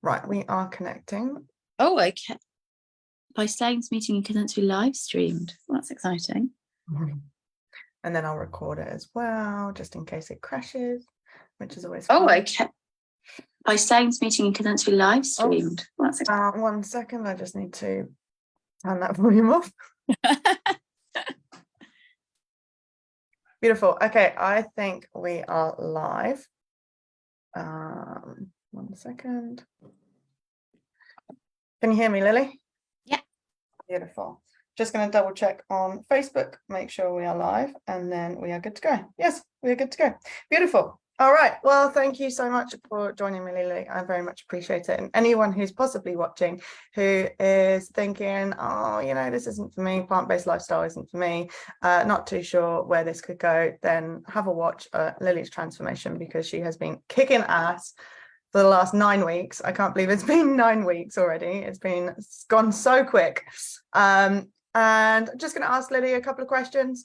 Right, we are connecting. Oh, okay. By saying this meeting can then be live streamed. Well, that's exciting. And then I'll record it as well, just in case it crashes, which is always fun. Okay. By saying this meeting can then be live streamed. Well, that's exciting. 1 second, I just need to turn that volume off. Beautiful. Okay, I think we are live. 1 second. Can you hear me, Lily? Yeah. Beautiful. Just going to double check on Facebook, make sure we are live, and then we are good to go. Yes, we are good to go. Beautiful. All right. Well, thank you so much for joining me, Lily. I very much appreciate it. And anyone who's possibly watching who is thinking, oh, this isn't for me, plant-based lifestyle isn't for me, not too sure where this could go, then have a watch at Lily's transformation, because she has been kicking ass for the last 9 weeks. I can't believe it's been 9 weeks already. It's gone so quick. And I'm just going to ask Lily a couple of questions.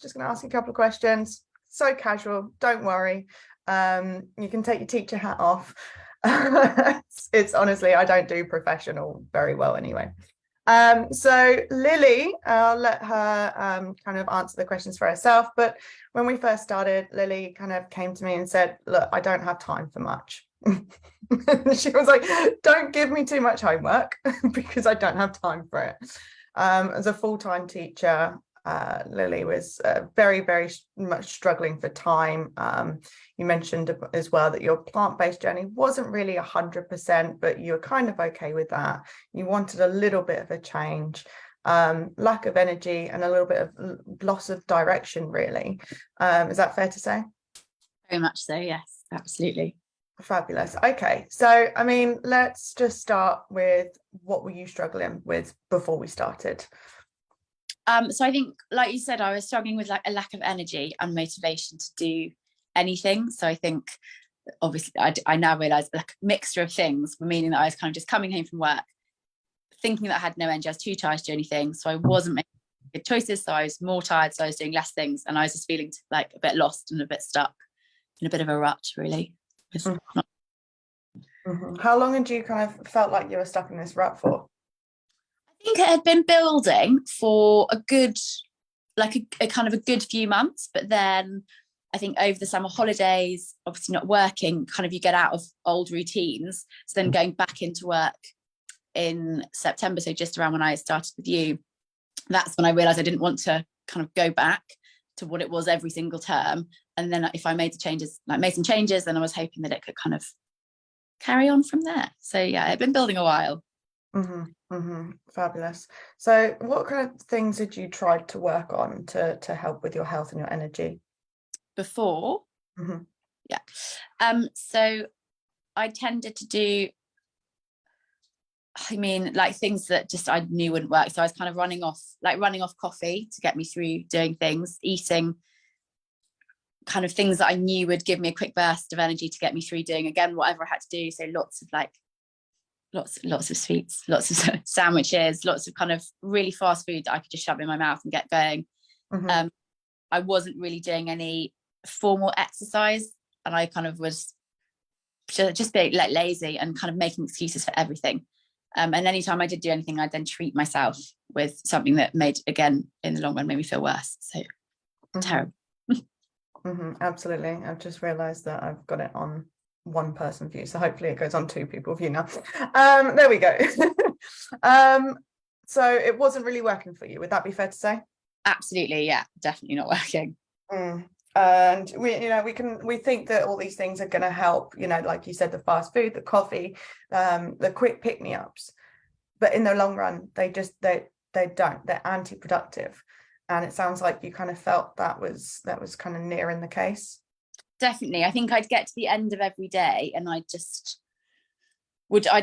So casual, don't worry. You can take your teacher hat off. It's honestly, I don't do professional very well anyway. So Lily, I'll let her kind of answer the questions for herself. But when we first started, Lily kind of came to me and said, look, I don't have time for much. She was like, don't give me too much homework because I don't have time for it. As a full-time teacher, Lily was very, very much struggling for time. You mentioned as well that your plant-based journey wasn't really 100%, but you were kind of okay with that. You wanted a little bit of a change, lack of energy, and a little bit of loss of direction, really. Is that fair to say? Very much so, yes, absolutely. Fabulous. Okay, so I mean, let's just start with, what were you struggling with before we started? So I think, like you said, I was struggling with like a lack of energy and motivation to do anything. So I think, obviously, I now realise like a mixture of things, meaning that I was kind of just coming home from work, thinking that I had no energy. I was too tired to do anything, so I wasn't making good choices. So I was more tired, so I was doing less things, and I was just feeling like a bit lost and a bit stuck, in a bit of a rut, really. How long had you kind of felt like you were stuck in this rut for? I think it had been building for a good, like a kind of a good few months, but then I think over the summer holidays, obviously not working, kind of you get out of old routines. So then going back into work in September, so just around when I started with you, that's when I realised I didn't want to kind of go back to what it was every single term. And then if I made some changes, then I was hoping that it could kind of carry on from there. So yeah, it'd been building a while. Fabulous. So what kind of things did you try to work on to help with your health and your energy before? Yeah. So I tended to do, like things that just I knew wouldn't work. So I was kind of running off coffee to get me through doing things, eating kind of things that I knew would give me a quick burst of energy to get me through doing, again, whatever I had to do. So lots of sweets, lots of sandwiches, lots of kind of really fast food that I could just shove in my mouth and get going. I wasn't really doing any formal exercise, and I kind of was just being like lazy and kind of making excuses for everything. And anytime I did do anything, I'd then treat myself with something that again, in the long run, made me feel worse. So terrible. Absolutely. I've just realized that I've got it on 1 person view, so hopefully it goes on 2 people view now. There we go. So it wasn't really working for you, would that be fair to say? Absolutely, yeah, definitely not working. And we think that all these things are going to help, like you said, the fast food, the coffee, the quick pick-me-ups, but in the long run they don't, they're anti-productive. And it sounds like you kind of felt that was kind of near in the case. Definitely. I think I'd get to the end of every day and I'd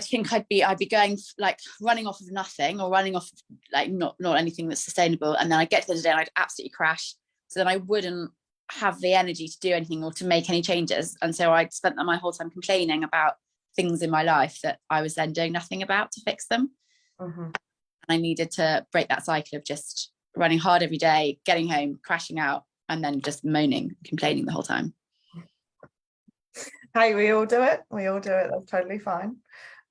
think I'd be going like running off of nothing, or running off of like not anything that's sustainable. And then I'd get to the end of the day and I'd absolutely crash. So then I wouldn't have the energy to do anything or to make any changes. And so I'd spent my whole time complaining about things in my life that I was then doing nothing about to fix them. And I needed to break that cycle of just running hard every day, getting home, crashing out, and then just moaning, complaining the whole time. Hey, we all do it. That's totally fine.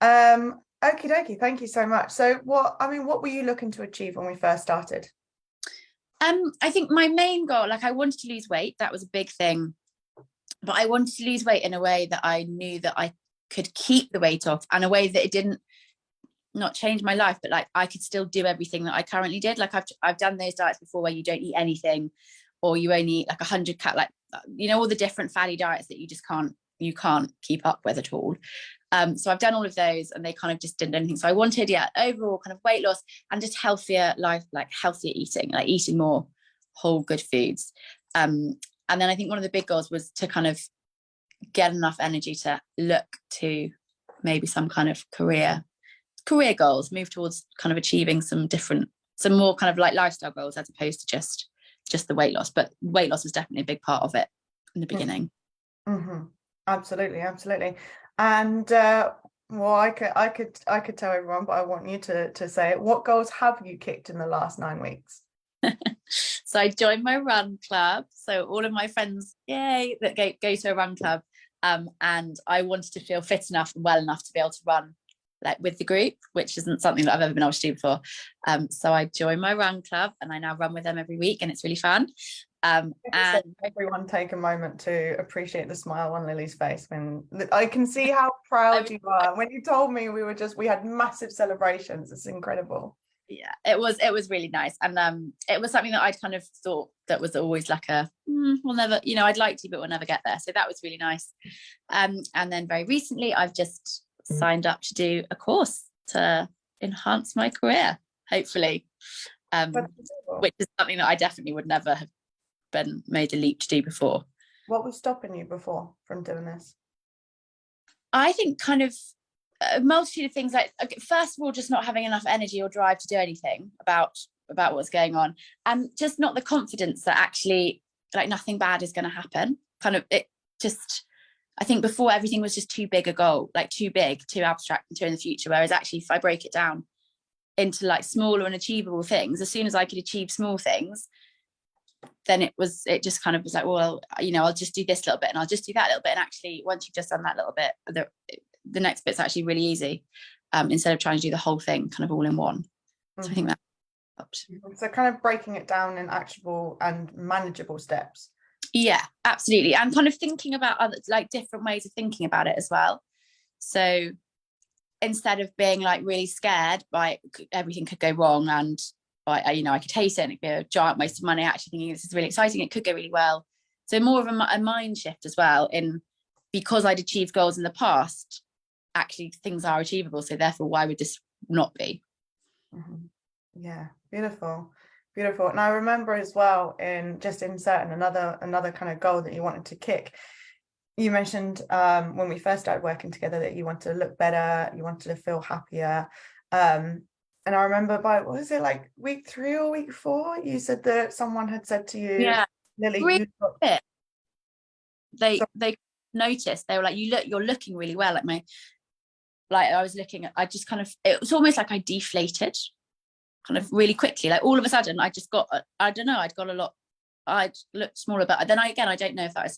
Okie dokie, thank you so much. So what were you looking to achieve when we first started? I think my main goal, like I wanted to lose weight, that was a big thing. But I wanted to lose weight in a way that I knew that I could keep the weight off, and a way that it didn't not change my life, but like I could still do everything that I currently did. Like I've done those diets before where you don't eat anything, or you only eat like 100 like all the different fatty diets that you can't keep up with at all. So I've done all of those, and they kind of just didn't do anything. So I wanted, overall kind of weight loss and just healthier life, like healthier eating, like eating more whole good foods. And then I think one of the big goals was to kind of get enough energy to look to maybe some kind of career goals, move towards kind of achieving some more kind of like lifestyle goals, as opposed to just the weight loss. But weight loss was definitely a big part of it in the beginning. Mm-hmm. Absolutely. And well, I could tell everyone, but I want you to say it. What goals have you kicked in the last 9 weeks? So I joined my run club. So all of my friends, yay, that go to a run club. And I wanted to feel fit enough and well enough to be able to run like with the group, which isn't something that I've ever been able to do before. So I joined my run club, and I now run with them every week, and it's really fun. And everyone take a moment to appreciate the smile on Lily's face when I can see how proud you are. When you told me we had massive celebrations, it's incredible. Yeah, it was really nice, and it was something that I'd kind of thought that was always like we'll never, I'd like to, but we'll never get there. So that was really nice. And then very recently I've just signed up to do a course to enhance my career, hopefully, which is something that I definitely would never have been made a leap to do before. What was stopping you before from doing this? I think kind of a multitude of things. Like, first of all, just not having enough energy or drive to do anything about what's going on, and just not the confidence that actually like nothing bad is going to happen. Kind of it just, I think before everything was just too big a goal, like too big, too abstract, and too in the future. Whereas actually, if I break it down into like smaller and achievable things, as soon as I could achieve small things, then it just kind of was like, well, I'll just do this little bit and I'll just do that little bit. And actually, once you've just done that little bit, the next bit's actually really easy, instead of trying to do the whole thing kind of all in one. So I think that helped. So kind of breaking it down in actionable and manageable steps. Yeah, absolutely. And kind of thinking about other, like different ways of thinking about it as well. So instead of being like really scared by everything could go wrong, and I could hate it and it'd be a giant waste of money, actually thinking this is really exciting, it could go really well. So more of a mind shift as well, in because I'd achieved goals in the past, actually things are achievable, so therefore why would this not be? Yeah, beautiful. And I remember as well, in certain another kind of goal that you wanted to kick, you mentioned when we first started working together that you wanted to look better, you wanted to feel happier, and I remember by, what was it, like week 3 or week 4, you said that someone had said to you, Lily, they noticed, they were like, you're looking really well. I was looking at, I just kind of, it was almost like I deflated kind of really quickly, like all of a sudden I just got, I don't know, I'd looked smaller. But then I don't know if that was,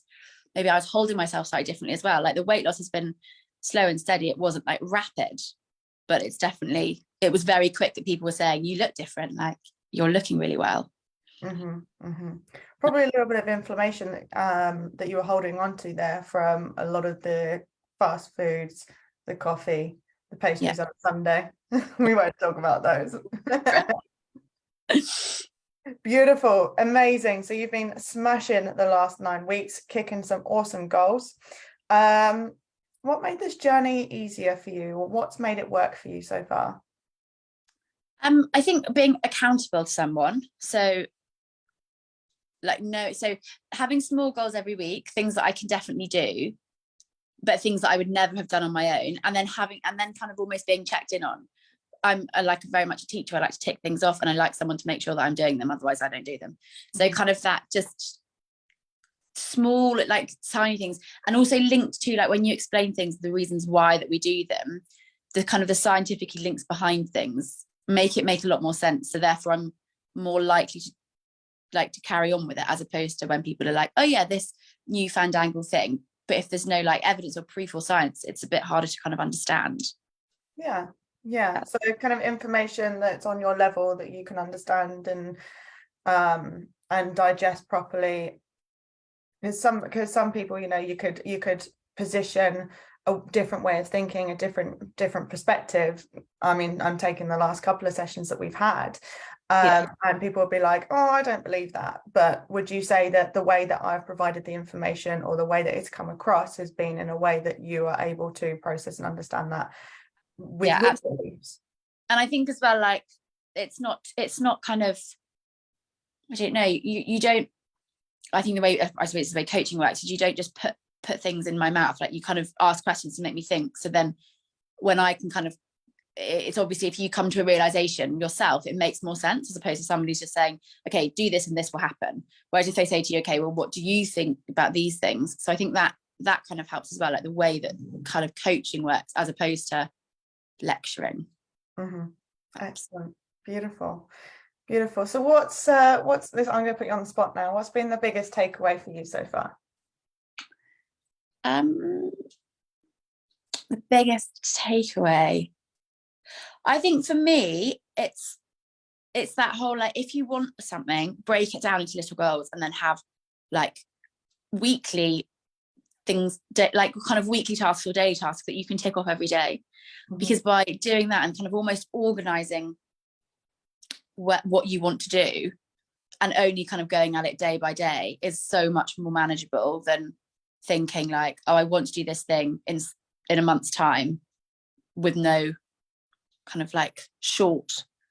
maybe I was holding myself slightly differently as well. Like the weight loss has been slow and steady, it wasn't like rapid, but it was very quick that people were saying, you look different, like you're looking really well. Probably a little bit of inflammation that you were holding on to there from a lot of the fast foods, the coffee, the pastries on a Sunday. We won't talk about those. Beautiful, amazing. So you've been smashing the last 9 weeks, kicking some awesome goals. What made this journey easier for you, or what's made it work for you so far? I think being accountable to someone. So having small goals every week, things that I can definitely do, but things that I would never have done on my own, and then kind of almost being checked in on. I'm like very much a teacher. I like to tick things off, and I like someone to make sure that I'm doing them. Otherwise I don't do them. So kind of that just small, like tiny things, and also linked to like when you explain things, the reasons why that we do them, the kind of the scientific links behind things make a lot more sense. So therefore I'm more likely to carry on with it, as opposed to when people are like, oh yeah, this new fandangle thing, but if there's no like evidence or proof or science, it's a bit harder to kind of understand. Yeah. So kind of information that's on your level that you can understand and digest properly. Because some people, you could position a different way of thinking, a different perspective. I mean, I'm taking the last couple of sessions that we've had, and people will be like, oh, I don't believe that. But would you say that the way that I've provided the information, or the way that it's come across, has been in a way that you are able to process and understand that with your beliefs? And I think as well, like, it's not kind of, I don't know, you don't, I think the way, I suppose the way coaching works is you don't just put things in my mouth. Like, you kind of ask questions to make me think. So then when I can kind of, it's obviously, if you come to a realization yourself, it makes more sense, as opposed to somebody's just saying, okay, do this and this will happen. Whereas if they say to you, okay, well, what do you think about these things? So I think that kind of helps as well, like the way that kind of coaching works, as opposed to lecturing. Excellent. Beautiful. So what's this? I'm going to put you on the spot now. What's been the biggest takeaway for you so far? The biggest takeaway, I think for me, it's that whole, like, if you want something, break it down into little goals, and then have like weekly things, like kind of weekly tasks or daily tasks that you can tick off every day. Because by doing that and kind of almost organizing what you want to do, and only kind of going at it day by day, is so much more manageable than thinking like, oh, I want to do this thing in a month's time, with no kind of like small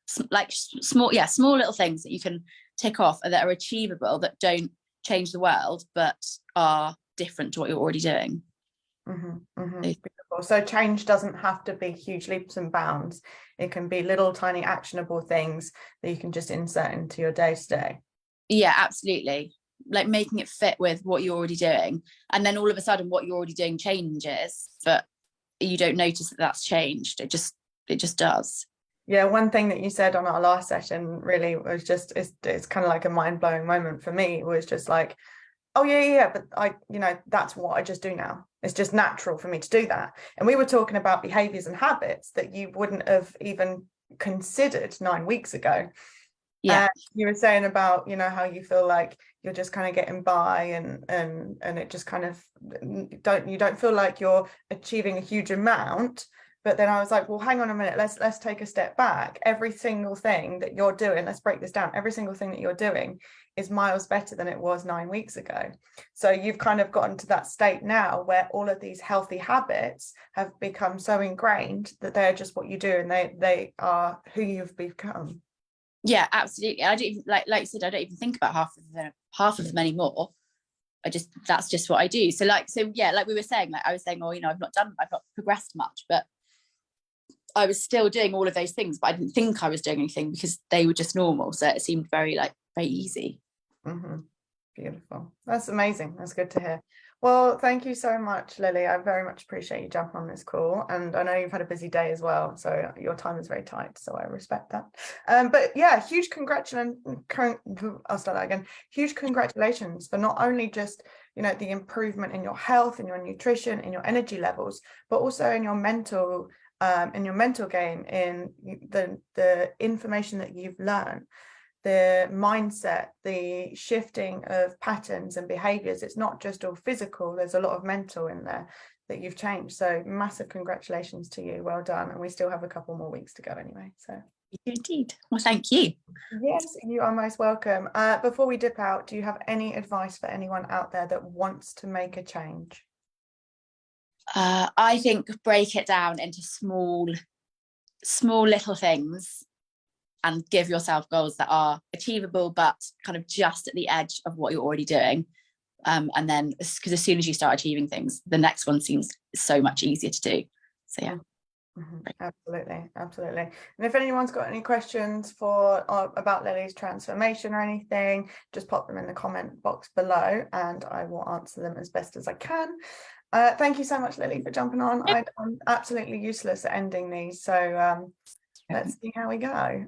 little things that you can tick off and that are achievable, that don't change the world but are different to what you're already doing. Beautiful. So change doesn't have to be huge leaps and bounds. It can be little tiny actionable things that you can just insert into your day-to-day. Yeah, absolutely. Like making it fit with what you're already doing, and then all of a sudden what you're already doing changes, but you don't notice that that's changed. It just does. Yeah, one thing that you said on our last session really was just, it's kind of like a mind-blowing moment for me. It was just like, oh yeah, but that's what I just do now. It's just natural for me to do that. And we were talking about behaviors and habits that you wouldn't have even considered 9 weeks ago. Yeah. You were saying about, how you feel like you're just kind of getting by, and it just kind of you don't feel like you're achieving a huge amount. But then I was like, well, hang on a minute, let's take a step back. Every single thing that you're doing, let's break this down. Every single thing that you're doing is miles better than it was 9 weeks ago. So you've kind of gotten to that state now where all of these healthy habits have become so ingrained that they're just what you do, and they are who you've become. Yeah, absolutely. I don't even, like you said, I don't even think about half of them anymore. That's just what I do. So yeah, like we were saying, like I was saying, oh, I've not progressed much, but I was still doing all of those things, but I didn't think I was doing anything because they were just normal. So it seemed very easy. Beautiful. That's amazing. That's good to hear. Well, thank you so much, Lilli. I very much appreciate you jumping on this call. And I know you've had a busy day as well, so your time is very tight, so I respect that. But yeah, huge congratulations. I'll start that again. Huge congratulations for not only just, the improvement in your health and your nutrition and your energy levels, but also in your mental game, in the information that you've learned, the mindset, the shifting of patterns and behaviors. It's not just all physical, there's a lot of mental in there that you've changed. So massive congratulations to you. Well done. And we still have a couple more weeks to go anyway. So indeed. Well, thank you. Yes, you are most welcome. Before we dip out, do you have any advice for anyone out there that wants to make a change? I think break it down into small little things, and give yourself goals that are achievable but kind of just at the edge of what you're already doing. And then, because as soon as you start achieving things, the next one seems so much easier to do. So yeah. Absolutely. And if anyone's got any questions about Lilli's transformation or anything, just pop them in the comment box below and I will answer them as best as I can. Thank you so much, Lilli, for jumping on. I'm absolutely useless at ending these, so let's see how we go.